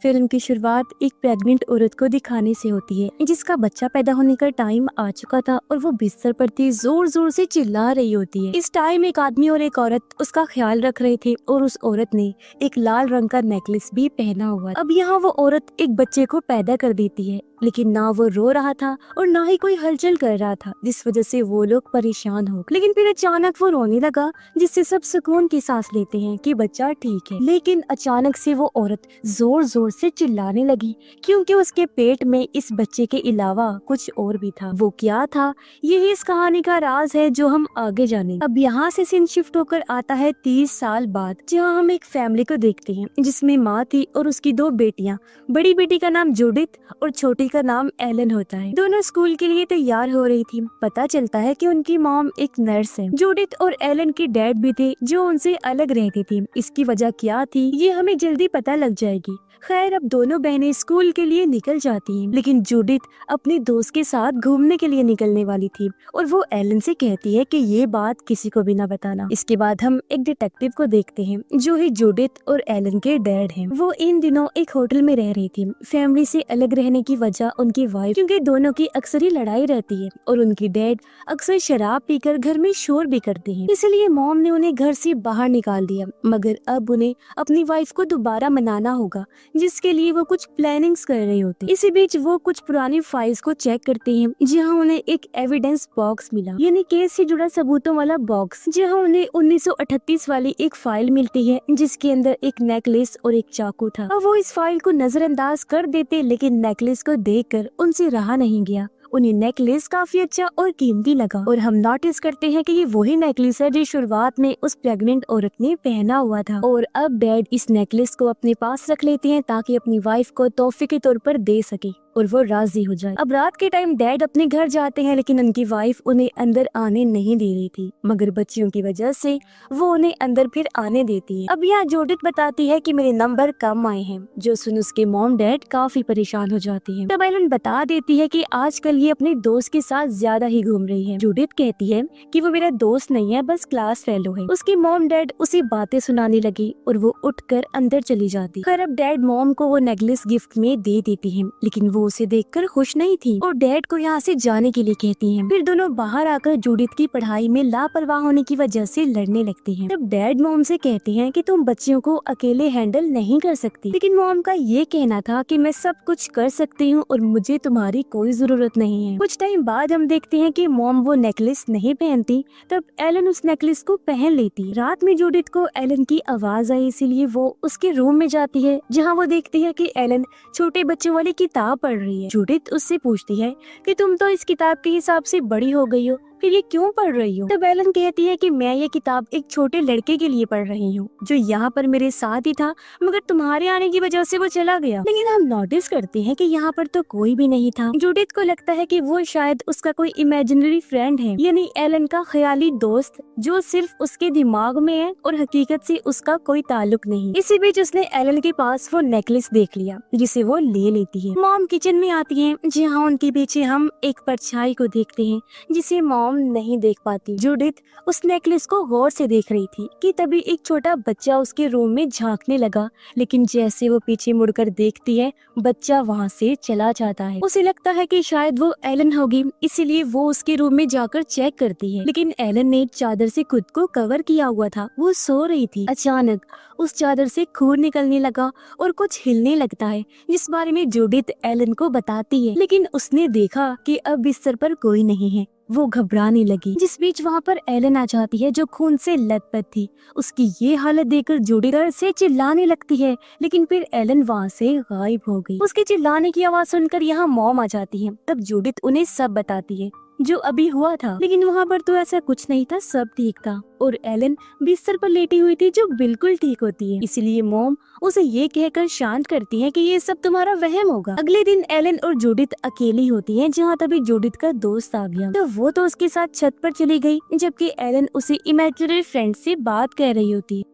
Film की शुरुआत एक प्रेग्नेंट औरत को दिखाने से होती है जिसका बच्चा पैदा होने का टाइम आ चुका था और वो बिस्तर पर थी, जोर जोर से चिल्ला रही होती है। इस टाइम एक आदमी और एक औरत उसका ख्याल रख रहे थे और उस औरत ने एक लाल रंग का नेकलेस भी पहना हुआ। अब यहाँ वो औरत एक बच्चे को पैदा कर देती है, लेकिन ना वो रो रहा था और ना ही कोई हलचल कर रहा था, जिस वजह से वो लोग परेशान हो गए। लेकिन फिर अचानक वो रोने लगा, जिससे सब सुकून की सांस लेते हैं कि बच्चा ठीक है। लेकिन अचानक से वो औरत जोर जोर से चिल्लाने लगी, क्योंकि उसके पेट में इस बच्चे के अलावा कुछ और भी था। वो क्या था, यही इस कहानी का राज है जो हम आगे जानेंगे। अब यहाँ से सीन शिफ्ट होकर आता है 30 साल बाद, जहाँ हम एक फैमिली को देखते हैं जिसमें माँ थी और उसकी 2 बेटियां। बड़ी बेटी का नाम जूडिथ और छोटी का नाम एलन होता है। दोनों स्कूल के लिए तैयार हो रही थी। पता चलता है कि उनकी मॉम एक नर्स है। जूडिथ और एलन के डैड भी थे जो उनसे अलग रहती थी। इसकी वजह क्या थी ये हमें जल्दी पता लग जाएगी। खैर, अब दोनों बहनें स्कूल के लिए निकल जाती हैं, लेकिन जूडिथ अपने दोस्त के साथ घूमने के लिए निकलने वाली थी और वो एलन से कहती है कि ये बात किसी को भी ना बताना। इसके बाद हम एक डिटेक्टिव को देखते हैं जो है जूडिथ और एलन के डैड हैं। वो इन दिनों एक होटल में रह रही थी। फैमिली से अलग रहने की वजह उनकी वाइफ, क्योंकि दोनों की अक्सर ही लड़ाई रहती है और उनकी डैड अक्सर शराब पीकर घर में शोर भी करते हैं, इसलिए मॉम ने उन्हें घर से बाहर निकाल दिया। मगर अब उन्हें अपनी वाइफ को दोबारा मनाना होगा, जिसके लिए वो कुछ प्लानिंग्स कर रही होती। इसी बीच वो कुछ पुरानी फाइल्स को चेक करते हैं, जहां उन्हें एक एविडेंस बॉक्स मिला, यानी केस से जुड़ा सबूतों वाला बॉक्स, जहां उन्हें 1938 वाली एक फाइल मिलती है जिसके अंदर एक नेकलेस और एक चाकू था। अब वो इस फाइल को नजरअंदाज कर देते, लेकिन नेकलेस को देखकर उनसे रहा नहीं गया। उन्हें नेकलेस काफी अच्छा और कीमती लगा और हम नोटिस करते हैं कि ये वही नेकलेस है जो शुरुआत में उस प्रेग्नेंट औरत ने पहना हुआ था। और अब डैड इस नेकलेस को अपने पास रख लेते हैं ताकि अपनी वाइफ को तोहफे के तौर पर दे सके और वो राजी हो जाए। अब रात के टाइम डैड अपने घर जाते हैं, लेकिन उनकी वाइफ उन्हें अंदर आने नहीं दे रही थी, मगर बच्चियों की वजह से वो उन्हें अंदर फिर आने देती है। अब यहाँ जूडिथ बताती है कि मेरे नंबर कम आए हैं, जो सुन उसके मॉम डैड काफी परेशान हो जाती है। तब एलन बता देती है कि आजकल ये अपने दोस्त के साथ ज्यादा ही घूम रही है। जूडिथ कहती है कि वो मेरा दोस्त नहीं है, बस क्लास फेलो है। उसकी मॉम डैड उसे बातें सुनाने लगी और वो उठकर अंदर चली जाती। खैर, अब डैड मॉम को वो नेकलेस गिफ्ट में दे देती है, लेकिन वो उसे देखकर खुश नहीं थी और डैड को यहाँ से जाने के लिए कहती हैं। फिर दोनों बाहर आकर जूडिथ की पढ़ाई में लापरवाह होने की वजह से लड़ने लगती हैं। तब डैड मॉम से कहते हैं कि तुम बच्चियों को अकेले हैंडल नहीं कर सकती, लेकिन मॉम का ये कहना था कि मैं सब कुछ कर सकती हूँ और मुझे तुम्हारी कोई जरूरत नहीं है। कुछ टाइम बाद हम देखते हैं कि मॉम वो नेकलेस नहीं पहनती, तब एलन उस नेकलेस को पहन लेती। रात में जूडिथ को एलन की आवाज आई, इसीलिए वो उसके रूम में जाती है, जहाँ वो देखती है कि एलन छोटे बच्चों वाली किताब पढ़ रही है। जूडिथ उससे पूछती है कि तुम तो इस किताब के हिसाब से बड़ी हो गई हो, फिर ये क्यों पढ़ रही हो? तब एलन कहती है कि मैं ये किताब एक छोटे लड़के के लिए पढ़ रही हूँ जो यहाँ पर मेरे साथ ही था, मगर तुम्हारे आने की वजह से वो चला गया। लेकिन हम नोटिस करते हैं कि यहाँ पर तो कोई भी नहीं था। जूडिथ को लगता है कि वो शायद उसका कोई इमेजिनरी फ्रेंड है, यानी एलन का ख्याली दोस्त जो सिर्फ उसके दिमाग में है और हकीकत से उसका कोई ताल्लुक नहीं। इसी बीच उसने एलन के पास वो नेकलेस देख लिया, जिसे वो ले लेती है। मॉम किचन में आती है, जहाँ उनके पीछे हम एक परछाई को देखते हैं जिसे मॉम नहीं देख पाती। जूडिथ उस नेकलेस को गौर से देख रही थी कि तभी एक छोटा बच्चा उसके रूम में झांकने लगा, लेकिन जैसे वो पीछे मुड़कर देखती है, बच्चा वहाँ से चला जाता है। उसे लगता है कि शायद वो एलन होगी, इसीलिए वो उसके रूम में जाकर चेक करती है, लेकिन एलन ने चादर से खुद को कवर किया हुआ था, वो सो रही थी। अचानक उस चादर से खून निकलने लगा और कुछ हिलने लगता है, जिस बारे में जूडिथ एलन को बताती है, लेकिन उसने देखा कि अब बिस्तर पर कोई नहीं है। वो घबराने लगी। जिस बीच वहाँ पर एलन आ जाती है जो खून से लथपथ थी। उसकी ये हालत देखकर जूडिथ डर से चिल्लाने लगती है, लेकिन फिर एलन वहाँ से गायब हो गई। उसके चिल्लाने की आवाज सुनकर यहाँ मॉम आ जाती है। तब जूडिथ उन्हें सब बताती है जो अभी हुआ था, लेकिन वहाँ पर तो ऐसा कुछ नहीं था, सब ठीक था और एलन बिस्तर पर लेटी हुई थी जो बिल्कुल ठीक होती है। इसलिए मॉम उसे ये कहकर शांत करती है कि ये सब तुम्हारा वहम होगा। अगले दिन एलन और जूडिथ अकेली होती हैं, जहाँ तभी जूडिथ का दोस्त आ गया, तो वो तो उसके साथ छत पर चली गई, जबकि एलन उसे इमेजिनरी फ्रेंड से बात कर रही होती है।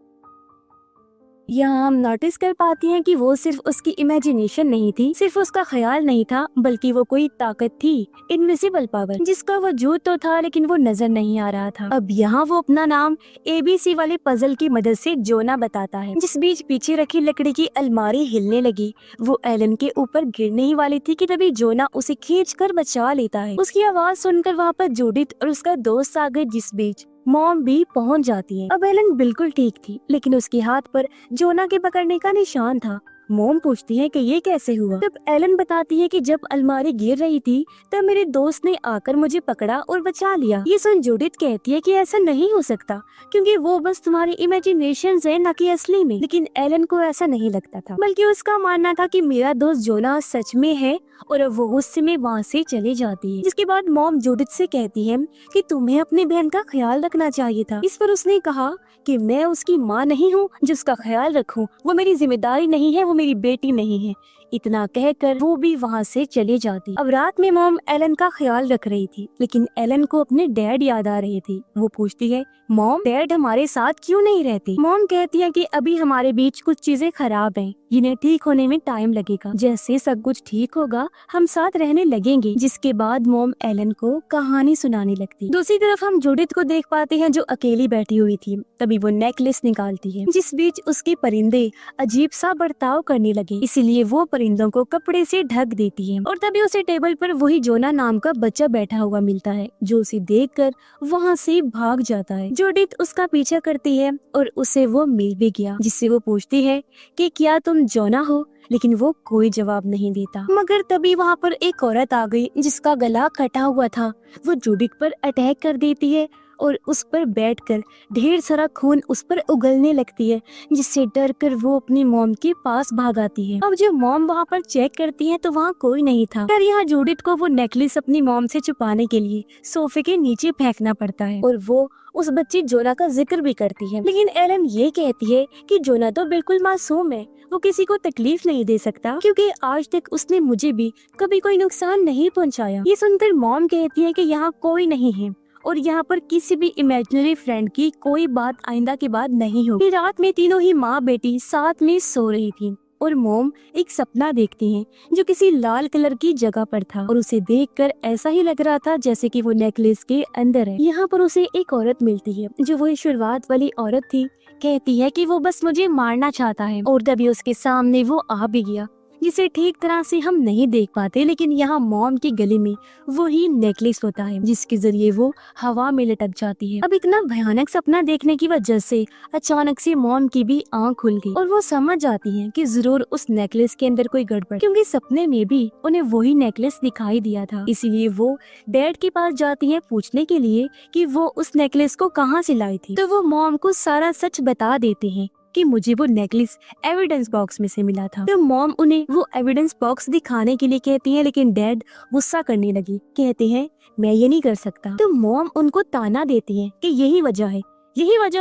यहाँ हम नोटिस कर पाती हैं कि वो सिर्फ उसकी इमेजिनेशन नहीं थी, सिर्फ उसका ख्याल नहीं था, बल्कि वो कोई ताकत थी, इनविजिबल पावर, जिसका वजूद तो था लेकिन वो नजर नहीं आ रहा था। अब यहाँ वो अपना नाम ABC वाले पजल की मदद से जोना बताता है। जिस बीच पीछे रखी लकड़ी की अलमारी हिलने लगी, वो एलन के ऊपर गिरने ही वाली थी कि तभी जोना उसे खींच कर बचा लेता है। उसकी आवाज सुनकर वहाँ पर जूडिथ और उसका दोस्त आ गए, जिस बीच मॉम भी पहुंच जाती है। अब एलन बिल्कुल ठीक थी, लेकिन उसके हाथ पर जोना के पकड़ने का निशान था। मॉम पूछती है कि ये कैसे हुआ। तब एलन बताती है कि जब अलमारी गिर रही थी तब मेरे दोस्त ने आकर मुझे पकड़ा और बचा लिया। ये सुन जूडिथ कहती है कि ऐसा नहीं हो सकता, क्योंकि वो बस तुम्हारी इमेजिनेशन है, न कि असली में। लेकिन एलन को ऐसा नहीं लगता था, बल्कि उसका मानना था कि मेरा दोस्त जोना सच में है, और वो गुस्से में वहाँ से चली जाती है। जिसके बाद मॉम जूडिथ से कहती है कि तुम्हें अपनी बहन का ख्याल रखना चाहिए था। इस पर उसने कहा कि मैं उसकी माँ नहीं हूँ जिसका ख्याल रखूं, वो मेरी जिम्मेदारी नहीं है, वो मेरी बेटी नहीं है। इतना कहकर वो भी वहाँ से चली जाती। अब रात में मॉम एलन का ख्याल रख रही थी, लेकिन एलन को अपने डैड याद आ रहे थे। वो पूछती है, मॉम डैड हमारे साथ क्यों नहीं रहते? मॉम कहती है कि अभी हमारे बीच कुछ चीजें खराब हैं, इन्हें ठीक होने में टाइम लगेगा। जैसे सब कुछ ठीक होगा हम साथ रहने लगेंगे। जिसके बाद मॉम एलन को कहानी सुनाने लगती। दूसरी तरफ हम जूडिथ को देख पाते हैं जो अकेली बैठी हुई थी। तभी वो नेकलेस निकालती है, जिस बीच उसके परिंदे अजीब सा बर्ताव करने लगे, इसीलिए वो परिंदों को कपड़े से ढक देती है। और तभी उसे टेबल पर वही जोना नाम का बच्चा बैठा हुआ मिलता है, जो उसे देखकर वहाँ से भाग जाता है। जूडिथ उसका पीछा करती है और उसे वो मिल भी गया, जिससे वो पूछती है कि क्या तुम जोना हो, लेकिन वो कोई जवाब नहीं देता। मगर तभी वहाँ पर एक औरत आ गई जिसका गला कटा हुआ था। वो जूडिथ पर अटैक कर देती है और उस पर बैठकर ढेर सारा खून उस पर उगलने लगती है, जिससे डर कर वो अपनी मॉम के पास भाग आती है। अब जब मॉम वहाँ पर चेक करती है तो वहाँ कोई नहीं था। फिर यहाँ जूडिथ को वो नेकलेस अपनी मॉम से छुपाने के लिए सोफे के नीचे फेंकना पड़ता है, और वो उस बच्ची जोना का जिक्र भी करती है। लेकिन एलन ये कहती है कि जोना तो बिल्कुल मासूम है, वो किसी को तकलीफ नहीं दे सकता, क्योंकि आज तक उसने मुझे भी कभी कोई नुकसान नहीं पहुंचाया। ये सुनकर मॉम कहती है कि यहाँ कोई नहीं है और यहाँ पर किसी भी इमेजिनरी फ्रेंड की कोई बात आइंदा के बाद नहीं होगी। रात में तीनों ही माँ बेटी साथ में सो रही थी और मॉम एक सपना देखती हैं जो किसी लाल कलर की जगह पर था, और उसे देखकर ऐसा ही लग रहा था जैसे कि वो नेकलेस के अंदर है। यहाँ पर उसे एक औरत मिलती है जो वही शुरुआत वाली औरत थी। कहती है कि वो बस मुझे मारना चाहता है, और तभी उसके सामने वो आ भी गया, जिसे ठीक तरह से हम नहीं देख पाते। लेकिन यहाँ मॉम की गले में वही नेकलेस होता है, जिसके जरिए वो हवा में लटक जाती है। अब इतना भयानक सपना देखने की वजह से अचानक से मॉम की भी आंख खुल गई, और वो समझ जाती है कि जरूर उस नेकलेस के अंदर कोई गड़बड़, क्योंकि सपने में भी उन्हें वही नेकलेस दिखाई दिया था। इसीलिए वो डैड के पास जाती है पूछने के लिए कि वो उस नेकलेस को कहाँ से लाई थी। तो वो मॉम को सारा सच बता देते हैं कि मुझे वो नेकलेस एविडेंस बॉक्स में से मिला था। तो मॉम उन्हें वो एविडेंस बॉक्स दिखाने के लिए कहती है, लेकिन डैड गुस्सा करने लगी। कहते हैं मैं ये नहीं कर सकता। तो मॉम उनको ताना देती है कि यही वजह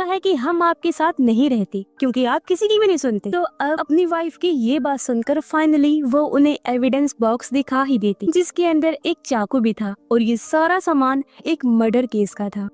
है कि हम आपके साथ नहीं रहते, क्योंकि आप किसी की भी नहीं सुनते। तो अब अपनी वाइफ की ये बात सुनकर फाइनली वो उन्हें एविडेंस बॉक्स दिखा ही देती, जिसके अंदर एक चाकू भी था, और ये सारा सामान एक मर्डर केस का था।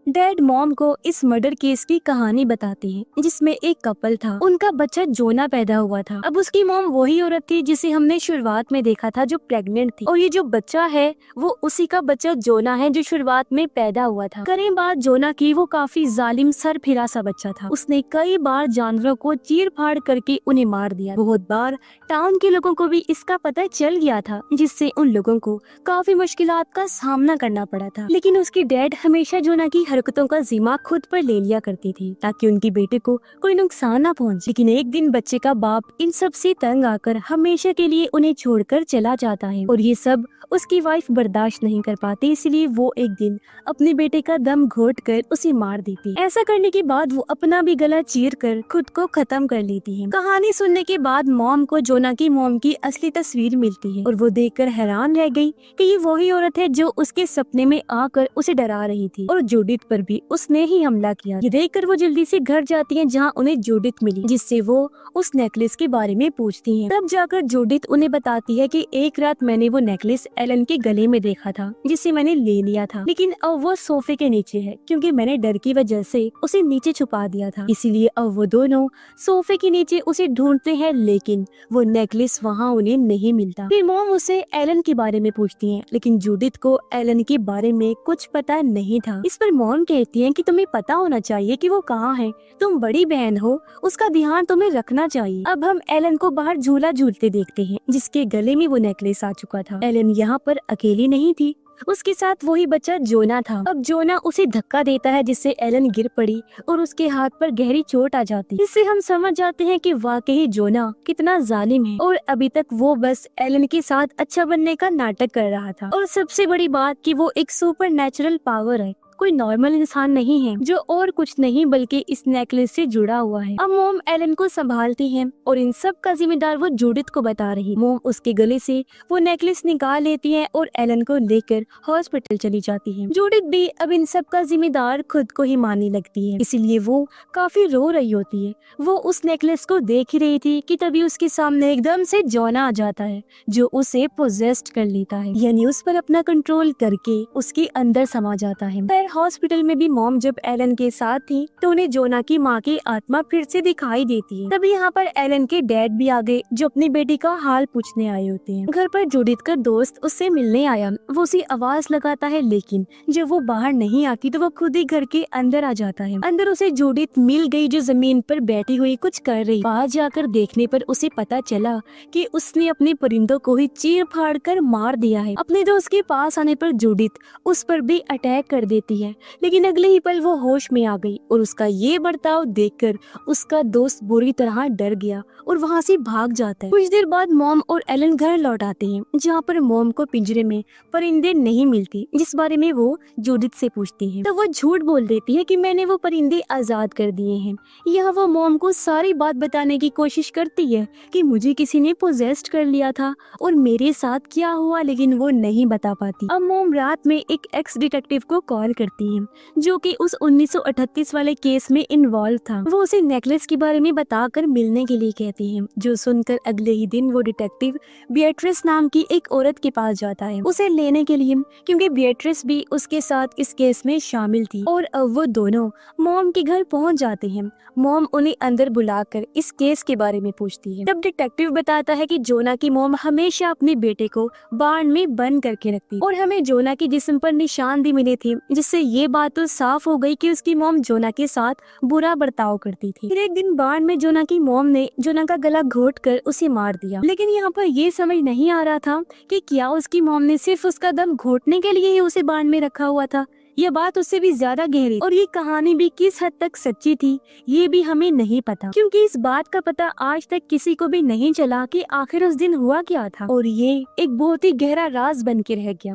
डैड मॉम को इस मर्डर केस की कहानी बताते हैं, जिसमें एक कपल था, उनका बच्चा जोना पैदा हुआ था। अब उसकी मॉम वही औरत थी जिसे हमने शुरुआत में देखा था, जो प्रेग्नेंट थी, और ये जो बच्चा है वो उसी का बच्चा जोना है जो शुरुआत में पैदा हुआ था। करें बात जोना की, वो काफी जालिम सरफिरा सा बच्चा था। उसने कई बार जानवरों को चीर फाड़ करके उन्हें मार दिया। बहुत बार टाउन के लोगों को भी इसका पता चल गया था, जिससे उन लोगों को काफी मुश्किलात का सामना करना पड़ा था। लेकिन उसकी डैड हमेशा जोना की हरकतों का जिम्मा खुद पर ले लिया करती थी, ताकि उनकी बेटे को कोई नुकसान ना पहुंचे। लेकिन एक दिन बच्चे का बाप इन सब से तंग आकर हमेशा के लिए उन्हें छोड़कर चला जाता है, और ये सब उसकी वाइफ बर्दाश्त नहीं कर पाती, इसलिए वो एक दिन अपने बेटे का दम घोट कर उसे मार देती। ऐसा करने के बाद वो अपना भी गला चीर कर खुद को खत्म कर लेती है। कहानी सुनने के बाद मॉम को जोना की मॉम की असली तस्वीर मिलती है, और वो देखकर हैरान रह गई कि ये वही औरत है जो उसके सपने में आकर उसे डरा रही थी। और जूडिथ पर भी उसने ही हमला किया। ये देखकर वो जल्दी से घर जाती हैं जहाँ उन्हें जूडिथ मिली, जिससे वो उस नेकलेस के बारे में पूछती हैं। तब जाकर जूडिथ उन्हें बताती है कि एक रात मैंने वो नेकलेस एलन के गले में देखा था, जिसे मैंने ले लिया था, लेकिन अब वो सोफे के नीचे है क्योंकि मैंने डर की वजह से उसे नीचे छुपा दिया था। इसीलिए अब वो दोनों सोफे के नीचे उसे ढूंढते हैं, लेकिन वो नेकलेस वहाँ उन्हें नहीं मिलता। फिर मॉम उसे एलन के बारे में पूछती हैं, लेकिन जूडिथ को एलन के बारे में कुछ पता नहीं था। इस पर मॉम कहती हैं कि तुम्हें पता होना चाहिए कि वो कहाँ है, तुम बड़ी बहन हो, उसका ध्यान तुम्हें रखना चाहिए। अब हम एलन को बाहर झूला झूलते देखते हैं, जिसके गले में वो नेकलेस आ चुका था। एलन यहाँ पर अकेली नहीं थी, उसके साथ वही बच्चा जोना था। अब जोना उसे धक्का देता है, जिससे एलन गिर पड़ी और उसके हाथ पर गहरी चोट आ जाती। इससे हम समझ जाते हैं कि वाकई जोना कितना जालिम है और अभी तक वो बस एलन के साथ अच्छा बनने का नाटक कर रहा था। और सबसे बड़ी बात कि वो एक सुपर नेचुरल पावर है, कोई नॉर्मल इंसान नहीं है, जो और कुछ नहीं बल्कि इस नेकलेस से जुड़ा हुआ है। अब मोम एलन को संभालती है और इन सब का जिम्मेदार वो जूडिथ को बता रही। मोम उसके गले से वो नेकलेस निकाल लेती है और एलन को लेकर हॉस्पिटल चली जाती है। जूडिथ भी अब इन सब का जिम्मेदार खुद को ही मानने लगती है, इसीलिए वो काफी रो रही होती है। वो उस नेकलेस को देख ही रही थी कि तभी उसके सामने एकदम से जोना आ जाता है, जो उसे पोजेस्ड कर लेता है, यानी उस पर अपना कंट्रोल करके उसके अंदर समा जाता है। हॉस्पिटल में भी मॉम जब एलन के साथ थी तो उन्हें जोना की माँ की आत्मा फिर से दिखाई देती है। तभी यहाँ पर एलन के डैड भी आ गए, जो अपनी बेटी का हाल पूछने आए होते हैं। घर पर जूडिथ का दोस्त उससे मिलने आया, वो उसे आवाज लगाता है, लेकिन जब वो बाहर नहीं आती तो वो खुद ही घर के अंदर आ जाता है। अंदर उसे जूडिथ मिल गई, जो जमीन पर बैठी हुई कुछ कर रही। बाहर जाकर देखने पर उसे पता चला कि उसने अपने परिंदों को ही चीर फाड़ कर मार दिया है। अपने दोस्त के पास आने पर जूडिथ उस पर भी अटैक कर देती है, लेकिन अगले ही पल वो होश में आ गई और उसका ये बर्ताव देखकर उसका दोस्त बुरी तरह डर गया और वहाँ से भाग जाता है। कुछ देर बाद मॉम और एलन घर लौट आते हैं, जहाँ पर मॉम को पिंजरे में परिंदे नहीं मिलती, जिस बारे में वो जूडिथ से पूछती है। तो वो झूठ बोल देती है कि मैंने वो परिंदे आजाद कर दिए हैं। यहाँ वो मॉम को सारी बात बताने की कोशिश करती है कि मुझे किसी ने पोजेस्ड कर लिया था और मेरे साथ क्या हुआ, लेकिन वो नहीं बता पाती। अब मॉम रात में एक एक्स डिटेक्टिव को कॉल करती है, जो कि उस 1938 वाले केस में इन्वॉल्व था। वो उसे नेकलेस के बारे में बताकर मिलने के लिए कहती है, जो सुनकर अगले ही दिन वो डिटेक्टिव बिएट्रिस नाम की एक औरत के पास जाता है उसे लेने के लिए, क्योंकि बिएट्रिस भी उसके साथ इस केस में शामिल थी। और अब वो दोनों मॉम के घर पहुंच जाते हैं। मॉम उन्हें अंदर बुलाकर इस केस के बारे में पूछती है। तब डिटेक्टिव बताता है कि जोना की मॉम हमेशा अपने बेटे को बार्न में बंद करके रखती और हमें जोना के जिस्म पर निशान भी मिले थे, जिससे ये बात तो साफ हो गई कि उसकी मॉम जोना के साथ बुरा बर्ताव करती थी। फिर एक दिन बार्न में जोना की मॉम ने जोना का गला घोट कर उसे मार दिया, लेकिन यहाँ पर ये समझ नहीं आ रहा था कि क्या उसकी मॉम ने सिर्फ उसका दम घोटने के लिए ही उसे बार्न में रखा हुआ था, यह बात उससे भी ज्यादा गहरी और ये कहानी भी किस हद तक सच्ची थी, ये भी हमें नहीं पता, क्योंकि इस बात का पता आज तक किसी को भी नहीं चला कि आखिर उस दिन हुआ क्या था, और ये एक बहुत ही गहरा राज बन के रह गया।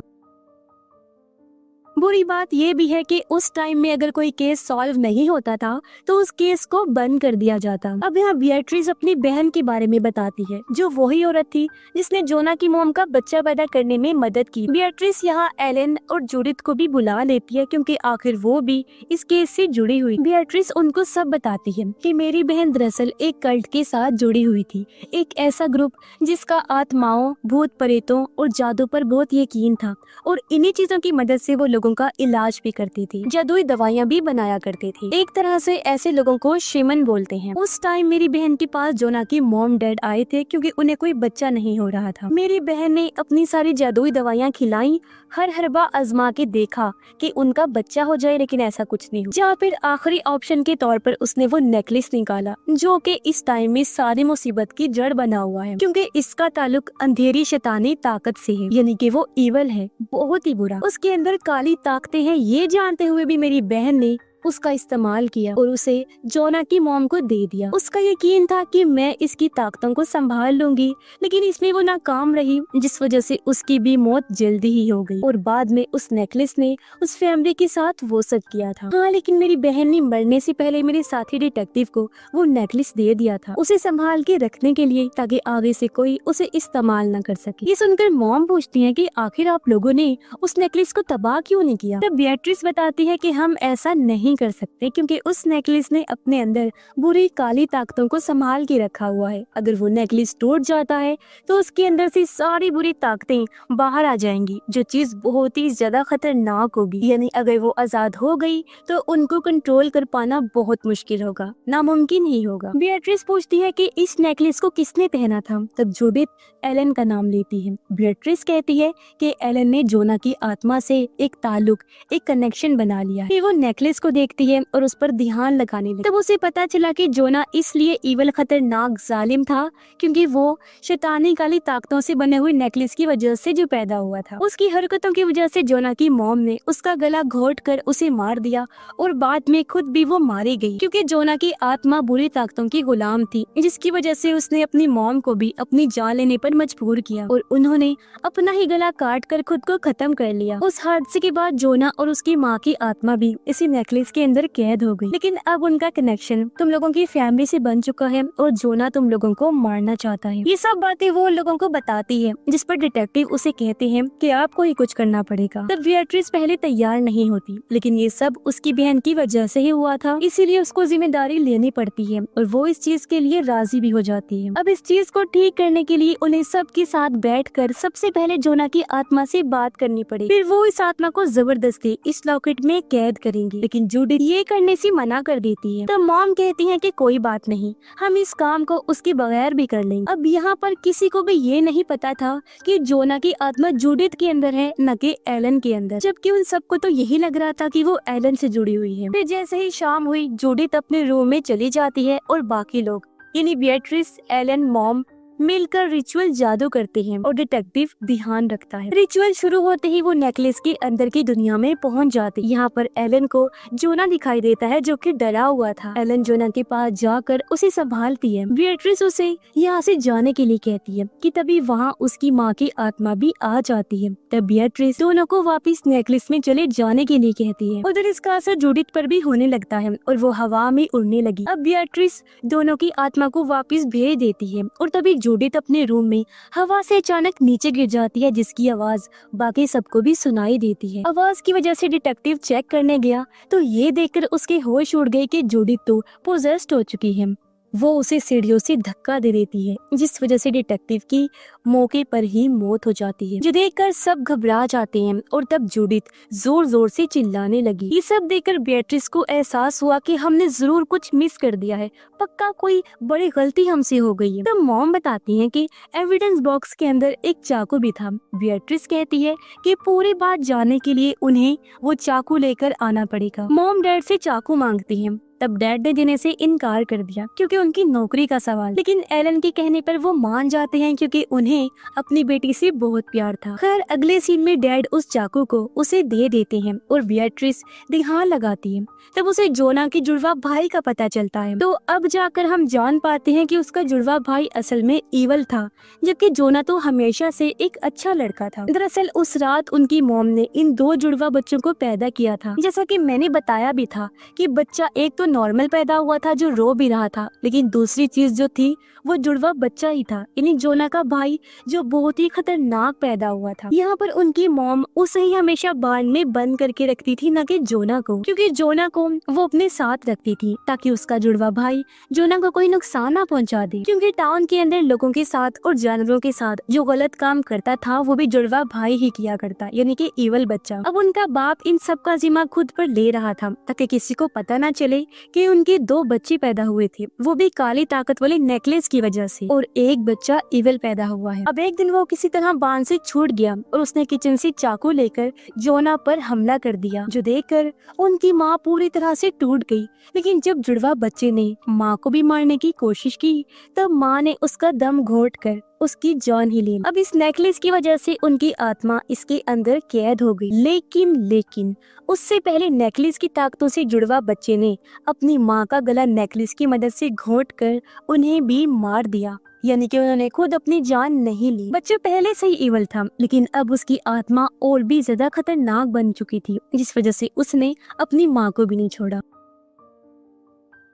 बुरी बात यह भी है कि उस टाइम में अगर कोई केस सॉल्व नहीं होता था तो उस केस को बंद कर दिया जाता। अब यहाँ बिएट्रिस अपनी बहन के बारे में बताती है, जो वही औरत थी जिसने जोना की मॉम का बच्चा पैदा करने में मदद की। बिएट्रिस यहाँ एलन और जूडिथ को भी बुला लेती है, क्योंकि आखिर वो भी इस केस से जुड़ी हुई। बिएट्रिस उनको सब बताती है कि मेरी बहन दरअसल एक कल्ट के साथ जुड़ी हुई थी, एक ऐसा ग्रुप जिसका आत्माओं, भूत प्रेतों और जादू पर बहुत यकीन था, और इन्हीं चीजों की मदद से वो लोगों का इलाज भी करती थी, जादुई दवाइयाँ भी बनाया करती थी। एक तरह से ऐसे लोगों को शेमन बोलते हैं। उस टाइम मेरी बहन के पास जोना की मॉम डैड आए थे, क्योंकि उन्हें कोई बच्चा नहीं हो रहा था। मेरी बहन ने अपनी सारी जादुई दवाइयाँ खिलाई, हर हरबा आजमा के देखा कि उनका बच्चा हो जाए, लेकिन ऐसा कुछ नहीं हुआ। जहाँ फिर आखिरी ऑप्शन के तौर पर उसने वो नेकलेस निकाला, जो कि इस टाइम में सारी मुसीबत की जड़ बना हुआ है, क्योंकि इसका ताल्लुक अंधेरी शैतानी ताकत से है, यानी कि वो इवल है, बहुत ही बुरा। उसके अंदर काली ताकतें हैं, ये जानते हुए भी मेरी बहन ने उसका इस्तेमाल किया और उसे जोना की मॉम को दे दिया। उसका यकीन था कि मैं इसकी ताकतों को संभाल लूंगी, लेकिन इसमें वो नाकाम रही, जिस वजह से उसकी भी मौत जल्दी ही हो गई। और बाद में उस नेकलेस ने उस फैमिली के साथ वो सब किया था। हाँ, लेकिन मेरी बहन ने मरने से पहले मेरे साथी डिटेक्टिव को वो नेकलेस दे दिया था, उसे संभाल के रखने के लिए, ताकि आगे से कोई उसे इस्तेमाल न कर सके। ये सुनकर मॉम पूछती है कि आखिर आप लोगों ने उस नेकलेस को तबाह क्यों नहीं किया? तब बेatrice बताती है कि हम ऐसा नहीं कर सकते क्योंकि उस नेकलेस ने अपने अंदर बुरी काली ताकतों को संभाल के रखा हुआ है। अगर वो नेकलेस टूट जाता है तो उसके अंदर से सारी बुरी ताकतें बाहर आ जाएंगी, जो चीज बहुत ही ज्यादा खतरनाक होगी। यानी अगर वो आजाद हो गई तो उनको कंट्रोल कर पाना बहुत मुश्किल होगा, नामुमकिन ही होगा। बेatrice पूछती है कि इस नेकलेस को किसने पहना था? तब जूडिथ एलन का नाम लेती है। बेatrice कहती है कि एलन ने जोना की आत्मा से एक ताल्लुक, एक कनेक्शन बना लिया। फिर वो नेकलेस को देखती है और उस पर ध्यान लगाने लगती है। तब उसे पता चला कि जोना इसलिए ईवल, खतरनाक, जालिम था क्योंकि वो शैतानी काली ताकतों से बने हुए नेकलेस की वजह से जो पैदा हुआ था। उसकी हरकतों की वजह से जोना की मॉम ने उसका गला घोट कर उसे मार दिया और बाद में खुद भी वो मारी गई, क्योंकि जोना की आत्मा बुरी ताकतों की गुलाम थी, जिसकी वजह से उसने अपनी मॉम को भी अपनी जान लेने पर मजबूर किया और उन्होंने अपना ही गला काट कर खुद को खत्म कर लिया। उस हादसे के बाद जोना और उसकी माँ की आत्मा भी इसी नेकलेस के अंदर कैद हो गई। लेकिन अब उनका कनेक्शन तुम लोगों की फैमिली से बन चुका है और जोना तुम लोगों को मारना चाहता है। ये सब बातें वो लोगों को बताती है, जिस पर डिटेक्टिव उसे कहते हैं कि आपको ही कुछ करना पड़ेगा। तब बेatrice पहले तैयार नहीं होती, लेकिन ये सब उसकी बहन की वजह से ही हुआ था, इसीलिए उसको जिम्मेदारी लेनी पड़ती है और वो इस चीज के लिए राजी भी हो जाती है। अब इस चीज को ठीक करने के लिए उन्हें सबके साथ बैठकर सबसे पहले जोना की आत्मा से बात करनी पड़ी। फिर वो इस आत्मा को जबरदस्ती इस लॉकेट में कैद करेंगी, लेकिन जूडिथ ये करने से मना कर देती है। तो मॉम कहती है कि कोई बात नहीं, हम इस काम को उसके बगैर भी कर लेंगे। अब यहाँ पर किसी को भी ये नहीं पता था कि जोना की आत्मा जूडिथ के अंदर है, न कि एलन के अंदर, जबकि उन सबको तो यही लग रहा था कि वो एलन से जुड़ी हुई है। फिर जैसे ही शाम हुई, जूडिथ अपने रूम में चली जाती है और बाकी लोग यानी बेatrice, एलन, मॉम मिलकर रिचुअल जादू करते हैं और डिटेक्टिव ध्यान रखता है। रिचुअल शुरू होते ही वो नेकलेस के अंदर की दुनिया में पहुंच जाती है। यहाँ पर एलन को जोना दिखाई देता है, जो कि डरा हुआ था। एलन जोना के पास जाकर उसे संभालती है। बेatrice उसे यहाँ से जाने के लिए कहती है कि तभी वहाँ उसकी माँ की आत्मा भी आ जाती है। तब बेatrice दोनों को वापिस नेकलेस में चले जाने के लिए कहती है। उधर इसका असर जूडिथ पर भी होने लगता है और वो हवा में उड़ने लगी। अब बेatrice दोनों की आत्मा को वापिस भेज देती है और तभी जूडिथ अपने रूम में हवा से अचानक नीचे गिर जाती है, जिसकी आवाज बाकी सबको भी सुनाई देती है। आवाज की वजह से डिटेक्टिव चेक करने गया तो ये देखकर उसके होश उड़ गए कि जूडिथ तो पोजेस्ड हो चुकी है। वो उसे सीढ़ियों से धक्का दे देती है, जिस वजह से डिटेक्टिव की मौके पर ही मौत हो जाती है, जो देखकर सब घबरा जाते हैं और तब जूडिथ जोर जोर से चिल्लाने लगी। ये सब देखकर बेatrice को एहसास हुआ कि हमने जरूर कुछ मिस कर दिया है, पक्का कोई बड़ी गलती हमसे हो गई है। तब मॉम बताती है कि एविडेंस बॉक्स के अंदर एक चाकू भी था। बेatrice कहती है कि पूरी बात जानने के लिए उन्हें वो चाकू लेकर आना पड़ेगा। मॉम डैड से चाकू मांगती है, तब डैड ने देने से इनकार कर दिया क्योंकि उनकी नौकरी का सवाल। लेकिन एलन के कहने पर वो मान जाते हैं क्योंकि उन्हें अपनी बेटी से बहुत प्यार था। खैर अगले सीन में डैड उस चाकू को उसे दे देते हैं और बेatrice ध्यान लगाती है। तब उसे जोना की जुड़वा भाई का पता चलता है। तो अब जाकर हम जान पाते हैं कि उसका जुड़वा भाई असल में ईवल था, जबकि जोना तो हमेशा से एक अच्छा लड़का था। दरअसल उस रात उनकी मॉम ने इन दो जुड़वा बच्चों को पैदा किया था। जैसा कि मैंने बताया भी था कि बच्चा एक तो नॉर्मल पैदा हुआ था जो रो भी रहा था, लेकिन दूसरी चीज जो थी वो जुड़वा बच्चा ही था, यानी जोना का भाई जो बहुत ही खतरनाक पैदा हुआ था। यहाँ पर उनकी मॉम उसे ही हमेशा बांध में बंद करके रखती थी, न कि जोना को, क्योंकि जोना को वो अपने साथ रखती थी ताकि उसका जुड़वा भाई जोना को कोई नुकसान ना पहुँचा दे। क्योंकि टाउन के अंदर लोगों के साथ और जानवरों के साथ जो गलत काम करता था वो भी जुड़वा भाई ही किया करता, यानी कि ईवल बच्चा। अब उनका बाप इन सब का जिम्मा खुद पर ले रहा था ताकि किसी को पता ना चले कि उनके दो बच्चे पैदा हुए थे, वो भी काली ताकत वाले नेकलेस की वजह से, और एक बच्चा ईवल पैदा हुआ है। अब एक दिन वो किसी तरह बांध से छूट गया और उसने किचन से चाकू लेकर जोना पर हमला कर दिया, जो देखकर उनकी माँ पूरी तरह से टूट गई। लेकिन जब जुड़वा बच्चे ने माँ को भी मारने की कोशिश की तब माँ ने उसका दम घोट कर उसकी जान ही ले ली। अब इस नेकलेस की वजह से उनकी आत्मा इसके अंदर कैद हो गई। लेकिन उससे पहले नेकलेस की ताकतों से जुड़वा बच्चे ने अपनी माँ का गला नेकलेस की मदद से घोंट कर उन्हें भी मार दिया, यानी कि उन्होंने खुद अपनी जान नहीं ली। बच्चा पहले से ही इवल था, लेकिन अब उसकी आत्मा और भी ज्यादा खतरनाक बन चुकी थी, जिस वजह से उसने अपनी माँ को भी नहीं छोड़ा।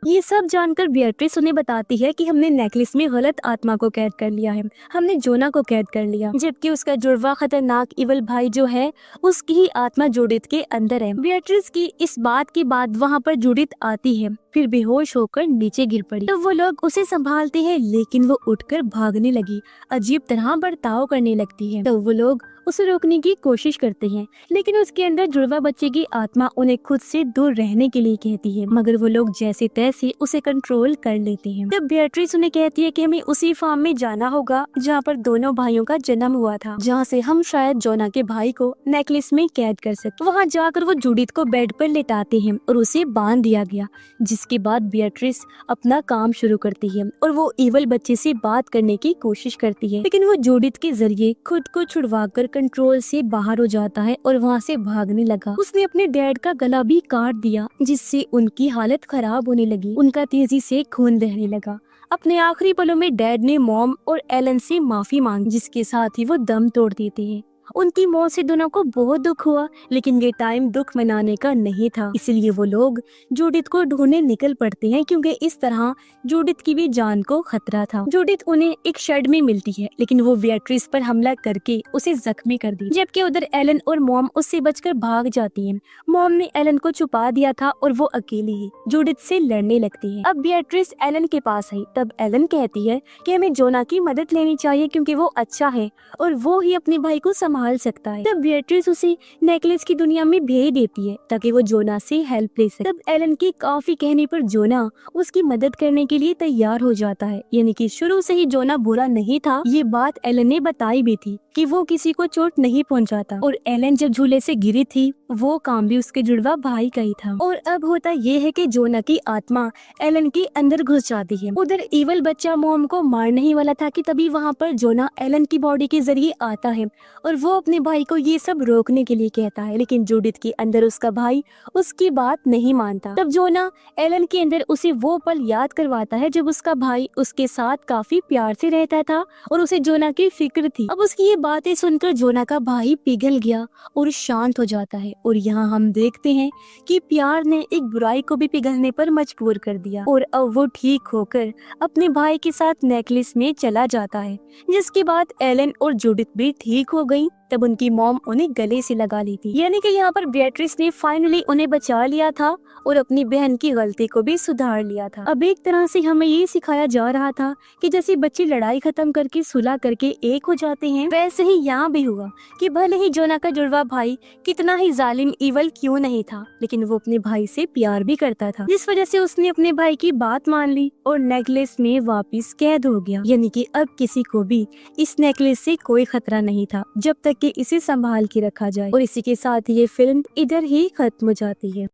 ये सब जानकर बियट्रिस उन्हें बताती है कि हमने नेकलेस में गलत आत्मा को कैद कर लिया है, हमने जोना को कैद कर लिया, जबकि उसका जुड़वा खतरनाक इवल भाई जो है उसकी ही आत्मा जूडिथ के अंदर है। बियट्रिस की इस बात के बाद वहाँ पर जूडिथ आती है, फिर बेहोश होकर नीचे गिर पड़ी। तो वो लोग उसे संभालते हैं, लेकिन वो उठकर भागने लगी, अजीब तरह बर्ताव करने लगती है। तो वो लोग उसे रोकने की कोशिश करते हैं, लेकिन उसके अंदर जुड़वा बच्चे की आत्मा उन्हें खुद से दूर रहने के लिए कहती है, मगर वो लोग जैसे तैसे उसे कंट्रोल कर लेते हैं। तब बियट्रिस उन्हें कहती है कि हमें उसी फार्म में जाना होगा जहाँ पर दोनों भाइयों का जन्म हुआ था, जहाँ से हम शायद जोना के भाई को नेकलेस में कैद कर सके। वहाँ जाकर वो जूडिथ को बेड पर लेटाते हैं और उसे बांध दिया गया, जिसके बाद बियट्रिस अपना काम शुरू करती है और वो इवल बच्चे से बात करने की कोशिश करती है, लेकिन वो जूडिथ के जरिए खुद को छुड़वाकर कंट्रोल से बाहर हो जाता है और वहाँ से भागने लगा। उसने अपने डैड का गला भी काट दिया, जिससे उनकी हालत खराब होने लगी, उनका तेजी से खून बहने लगा। अपने आखिरी पलों में डैड ने मॉम और एलन से माफी मांगी, जिसके साथ ही वो दम तोड़ देते हैं। उनकी मौत से दोनों को बहुत दुख हुआ, लेकिन ये टाइम दुख मनाने का नहीं था, इसलिए वो लोग जूडिथ को ढूंढने निकल पड़ते हैं, क्योंकि इस तरह जूडिथ की भी जान को खतरा था। जूडिथ उन्हें एक शेड में मिलती है, लेकिन वो बियट्रिस पर हमला करके उसे जख्मी कर दी, जबकि उधर एलन और मॉम उससे बचकर भाग जाती हैं। मॉम ने एलन को छुपा दिया था और वो अकेली ही जूडिथ से लड़ने लगती है। अब बियट्रिस एलन के पास आई, तब एलन कहती है कि हमें जोना की मदद लेनी चाहिए, क्योंकि वो अच्छा है और वो ही अपने भाई को संभाल सकता है। तब बियट्रिस उसे नेकलेस की दुनिया में भेज देती है ताकि वो जोना से हेल्प ले सके। तब एलन की काफी कहने पर जोना उसकी मदद करने के लिए तैयार हो जाता है, यानी कि शुरू से ही जोना बुरा नहीं था। ये बात एलन ने बताई भी थी कि वो किसी को चोट नहीं पहुंचाता, और एलन जब झूले से गिरी थी वो काम भी उसके जुड़वा भाई का ही था। और अब होता ये है कि जोना की आत्मा एलन के अंदर घुस जाती है। उधर इवल बच्चा मॉम को मारने ही वाला था कि तभी वहाँ पर जोना एलन की बॉडी के जरिए आता है और वो अपने भाई को ये सब रोकने के लिए कहता है, लेकिन जूडिथ के अंदर उसका भाई उसकी बात नहीं मानता। तब जोना एलन के अंदर उसे वो पल याद करवाता है जब उसका भाई उसके साथ काफी प्यार से रहता था और उसे जोना की फिक्र थी। अब उसकी ये बातें सुनकर जोना का भाई पिघल गया और शांत हो जाता है, और यहाँ हम देखते हैं कि प्यार ने एक बुराई को भी पिघलने पर मजबूर कर दिया, और अब वो ठीक होकर अपने भाई के साथ नेकलेस में चला जाता है, जिसके बाद एलन और जूडिथ भी ठीक हो गई। तब उनकी मॉम उन्हें गले से लगा ली थी, यानी कि यहाँ पर बियट्रिस ने फाइनली उन्हें बचा लिया था और अपनी बहन की गलती को भी सुधार लिया था। अब एक तरह से हमें ये सिखाया जा रहा था कि जैसे बच्चे लड़ाई खत्म करके सुलह करके एक हो जाते हैं, वैसे ही यहाँ भी हुआ कि भले ही जोना का जुड़वा भाई कितना ही जालिम इवल क्यों नहीं था, लेकिन वो अपने भाई से प्यार भी करता था, जिस वजह से उसने अपने भाई की बात मान ली और नेकलेस में वापिस कैद हो गया। यानी कि अब किसी को भी इस नेकलेस से कोई खतरा नहीं था, जब तक कि इसे संभाल के रखा जाए। और इसी के साथ ये फिल्म इधर ही खत्म हो जाती है।